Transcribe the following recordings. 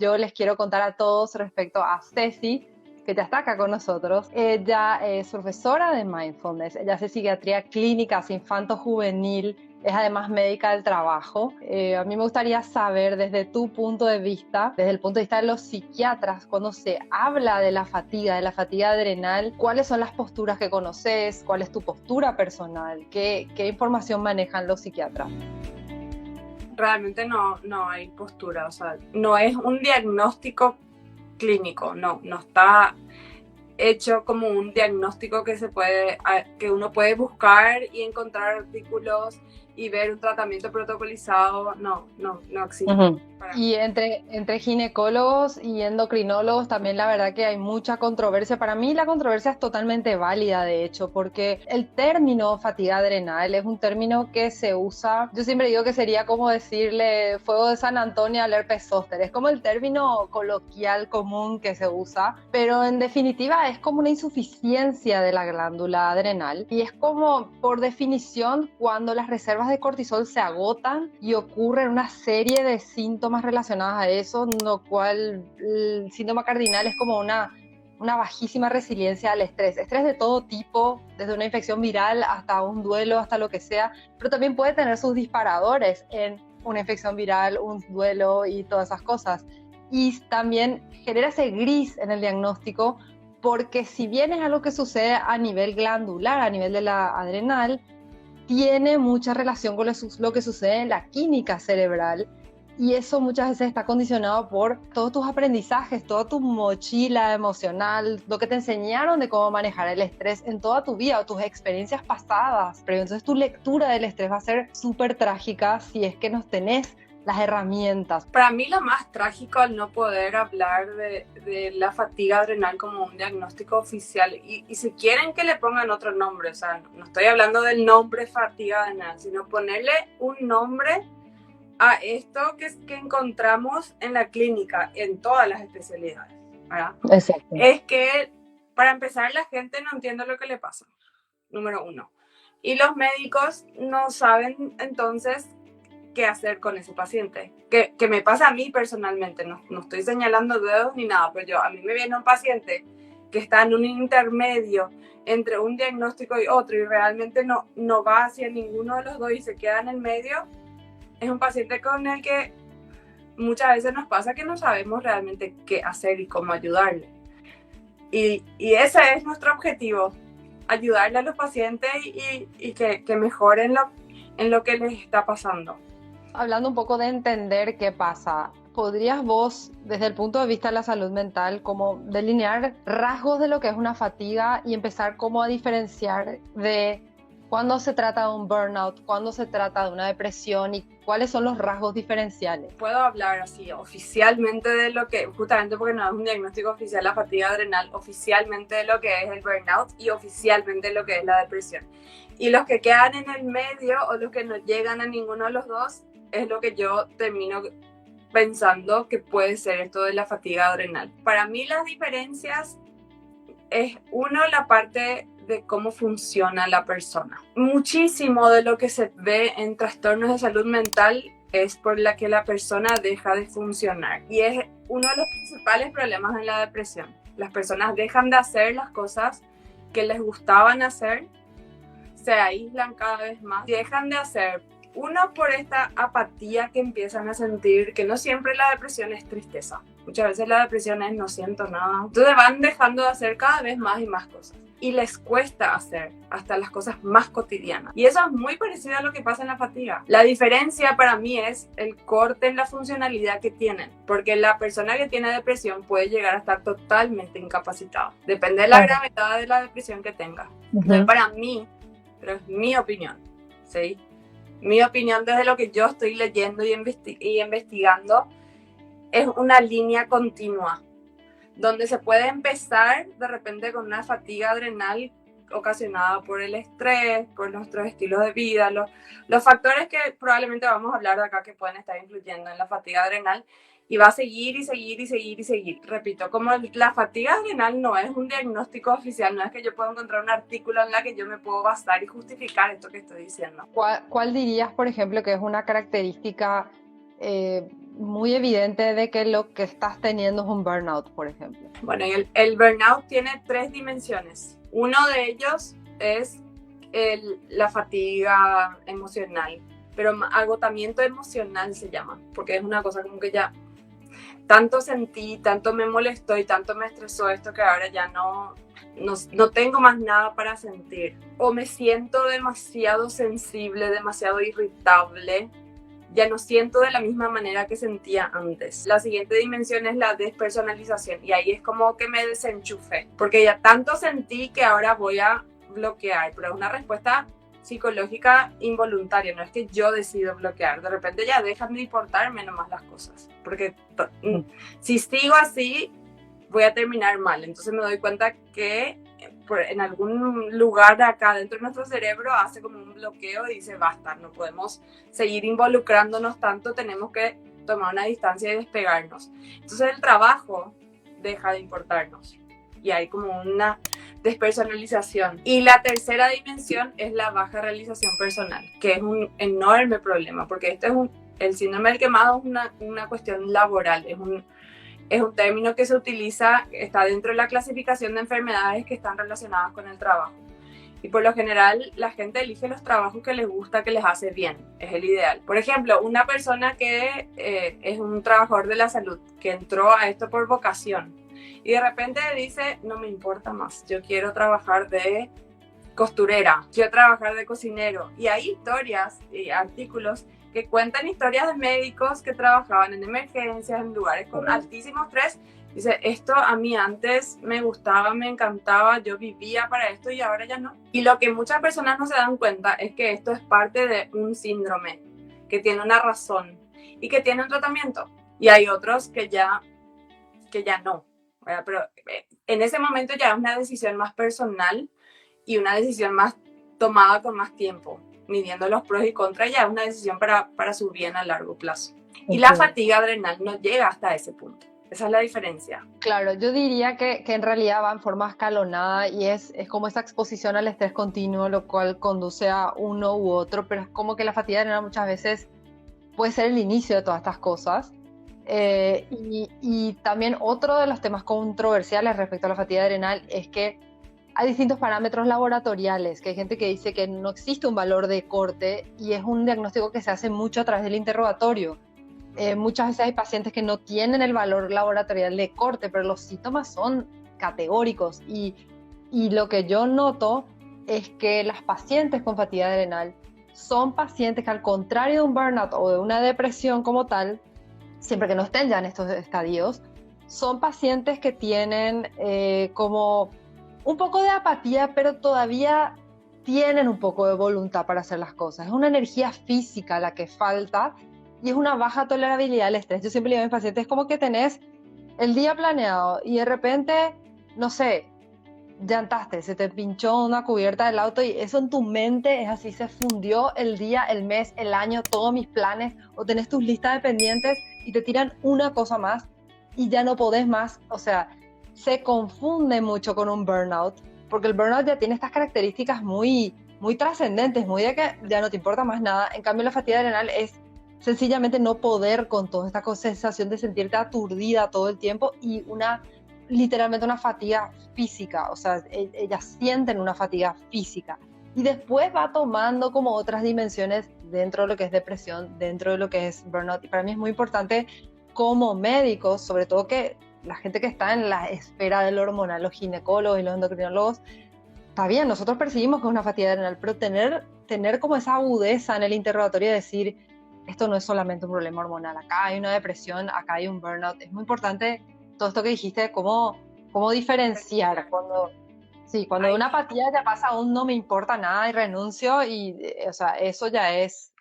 Yo les quiero contar a todos respecto a Ceci, que ya está acá con nosotros. Ella es profesora de Mindfulness, ella hace psiquiatría clínica, infanto-juvenil, es además médica del trabajo. A mí me gustaría saber desde tu punto de vista, desde el punto de vista de los psiquiatras, cuando se habla de la fatiga adrenal, ¿cuáles son las posturas que conoces? ¿Cuál es tu postura personal? ¿Qué información manejan los psiquiatras? Realmente no hay postura, o sea, no es un diagnóstico clínico, no está hecho como un diagnóstico que uno puede buscar y encontrar artículos y ver un tratamiento protocolizado, no existe. Uh-huh. Y entre ginecólogos y endocrinólogos también la verdad que hay mucha controversia. Para mí la controversia es totalmente válida, de hecho, porque el término fatiga adrenal es un término que se usa, yo siempre digo que sería como decirle fuego de San Antonio al herpes zóster, es como el término coloquial común que se usa, pero en definitiva es como una insuficiencia de la glándula adrenal y es como por definición cuando las reservas de cortisol se agotan y ocurren una serie de síntomas relacionados a eso, lo cual el síntoma cardinal es como una bajísima resiliencia al estrés de todo tipo, desde una infección viral hasta un duelo, hasta lo que sea, pero también puede tener sus disparadores en una infección viral, un duelo y todas esas cosas. Y también genera ese gris en el diagnóstico, porque si bien es algo que sucede a nivel glandular, a nivel de la adrenal, tiene mucha relación con lo que sucede en la química cerebral y eso muchas veces está condicionado por todos tus aprendizajes, toda tu mochila emocional, lo que te enseñaron de cómo manejar el estrés en toda tu vida o tus experiencias pasadas. Pero entonces tu lectura del estrés va a ser súper trágica si es que no tenés las herramientas. Para mí lo más trágico al no poder hablar de la fatiga adrenal como un diagnóstico oficial y si quieren que le pongan otro nombre, o sea, no estoy hablando del nombre fatiga adrenal, sino ponerle un nombre a esto que encontramos en la clínica, en todas las especialidades, ¿verdad? Exacto. Es que para empezar la gente no entiende lo que le pasa, número uno. Y los médicos no saben entonces qué hacer con ese paciente. Que me pasa a mí personalmente, no estoy señalando dedos ni nada, pero a mí me viene un paciente que está en un intermedio entre un diagnóstico y otro y realmente no va hacia ninguno de los dos y se queda en el medio. Es un paciente con el que muchas veces nos pasa que no sabemos realmente qué hacer y cómo ayudarle. Y ese es nuestro objetivo, ayudarle a los pacientes y que mejoren en lo que les está pasando. Hablando un poco de entender qué pasa, ¿podrías vos, desde el punto de vista de la salud mental, como delinear rasgos de lo que es una fatiga y empezar como a diferenciar de cuándo se trata de un burnout, cuándo se trata de una depresión y cuáles son los rasgos diferenciales? Puedo hablar así oficialmente de lo que, justamente porque no es un diagnóstico oficial la fatiga adrenal, oficialmente de lo que es el burnout y oficialmente de lo que es la depresión. Y los que quedan en el medio o los que no llegan a ninguno de los dos es lo que yo termino pensando que puede ser esto de la fatiga adrenal. Para mí las diferencias es uno, la parte de cómo funciona la persona. Muchísimo de lo que se ve en trastornos de salud mental es por la que la persona deja de funcionar y es uno de los principales problemas en la depresión. Las personas dejan de hacer las cosas que les gustaban hacer, se aíslan cada vez más, dejan de hacer. Uno, por esta apatía que empiezan a sentir, que no siempre la depresión es tristeza. Muchas veces la depresión es no siento nada. Entonces van dejando de hacer cada vez más y más cosas. Y les cuesta hacer hasta las cosas más cotidianas. Y eso es muy parecido a lo que pasa en la fatiga. La diferencia para mí es el corte en la funcionalidad que tienen. Porque la persona que tiene depresión puede llegar a estar totalmente incapacitada. Depende de la gravedad de la depresión que tenga. Entonces para mí, pero es mi opinión, ¿sí? Mi opinión desde lo que yo estoy leyendo y investigando es una línea continua donde se puede empezar de repente con una fatiga adrenal ocasionada por el estrés, por nuestros estilos de vida, los factores que probablemente vamos a hablar de acá que pueden estar influyendo en la fatiga adrenal y va a seguir y seguir y seguir y seguir. Repito, como la fatiga adrenal no es un diagnóstico oficial, no es que yo pueda encontrar un artículo en la que yo me puedo basar y justificar esto que estoy diciendo. ¿Cuál dirías, por ejemplo, que es una característica muy evidente de que lo que estás teniendo es un burnout, por ejemplo? Bueno, el burnout tiene 3 dimensiones. Uno de ellos es la fatiga emocional, pero agotamiento emocional se llama, porque es una cosa como que ya tanto sentí, tanto me molestó y tanto me estresó esto que ahora ya no tengo más nada para sentir. O me siento demasiado sensible, demasiado irritable, ya no siento de la misma manera que sentía antes. La siguiente dimensión es la despersonalización y ahí es como que me desenchufé, porque ya tanto sentí que ahora voy a bloquear, pero es una respuesta psicológica involuntaria, no es que yo decido bloquear, de repente ya dejan de importarme nomás las cosas, porque si sigo así voy a terminar mal, entonces me doy cuenta que en algún lugar acá dentro de nuestro cerebro hace como un bloqueo y dice basta, no podemos seguir involucrándonos tanto, tenemos que tomar una distancia y despegarnos. Entonces el trabajo deja de importarnos y hay como una despersonalización. Y la tercera dimensión es la baja realización personal, que es un enorme problema, porque el síndrome del quemado es una cuestión laboral, es un término que se utiliza, está dentro de la clasificación de enfermedades que están relacionadas con el trabajo. Y por lo general la gente elige los trabajos que les gusta, que les hace bien, es el ideal. Por ejemplo, una persona que es un trabajador de la salud, que entró a esto por vocación y de repente dice, no me importa más, yo quiero trabajar de costurera, quiero trabajar de cocinero. Y hay historias y artículos que cuentan historias de médicos que trabajaban en emergencias, en lugares con altísimo estrés. Dice, esto a mí antes me gustaba, me encantaba, yo vivía para esto y ahora ya no. Y lo que muchas personas no se dan cuenta es que esto es parte de un síndrome, que tiene una razón y que tiene un tratamiento. Y hay otros que ya no, ¿verdad? Pero en ese momento ya es una decisión más personal y una decisión más tomada con más tiempo, midiendo los pros y contras, ya es una decisión para su bien a largo plazo. Y la fatiga adrenal no llega hasta ese punto. Esa es la diferencia. Claro, yo diría que en realidad va en forma escalonada y es como esa exposición al estrés continuo, lo cual conduce a uno u otro, pero es como que la fatiga adrenal muchas veces puede ser el inicio de todas estas cosas. Y también otro de los temas controversiales respecto a la fatiga adrenal es que hay distintos parámetros laboratoriales, que hay gente que dice que no existe un valor de corte y es un diagnóstico que se hace mucho a través del interrogatorio. Muchas veces hay pacientes que no tienen el valor laboratorial de corte, pero los síntomas son categóricos y lo que yo noto es que las pacientes con fatiga adrenal son pacientes que, al contrario de un burnout o de una depresión como tal, siempre que no estén ya en estos estadios, son pacientes que tienen como un poco de apatía, pero todavía tienen un poco de voluntad para hacer las cosas. Es una energía física la que falta y es una baja tolerabilidad al estrés. Yo siempre le digo a mis pacientes, es como que tenés el día planeado y de repente, no sé, llantaste, se te pinchó una cubierta del auto y eso en tu mente es así, se fundió el día, el mes, el año, todos mis planes, o tenés tus listas de pendientes y te tiran una cosa más y ya no podés más. O sea, se confunde mucho con un burnout, porque el burnout ya tiene estas características muy, muy trascendentes, muy de que ya no te importa más nada. En cambio, la fatiga adrenal es sencillamente no poder con toda esta sensación de sentirte aturdida todo el tiempo y literalmente una fatiga física. O sea, ellas sienten una fatiga física y después va tomando como otras dimensiones dentro de lo que es depresión, dentro de lo que es burnout. Y para mí es muy importante como médicos, sobre todo que la gente que está en la esfera del hormonal, los ginecólogos y los endocrinólogos, está bien, nosotros percibimos que es una fatiga adrenal, pero tener como esa agudeza en el interrogatorio de decir, esto no es solamente un problema hormonal, acá hay una depresión, acá hay un burnout. Es muy importante todo esto que dijiste, cómo diferenciar cuando de una apatía ya pasa a un no me importa nada y renuncio, y o sea, eso ya es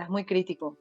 muy crítico.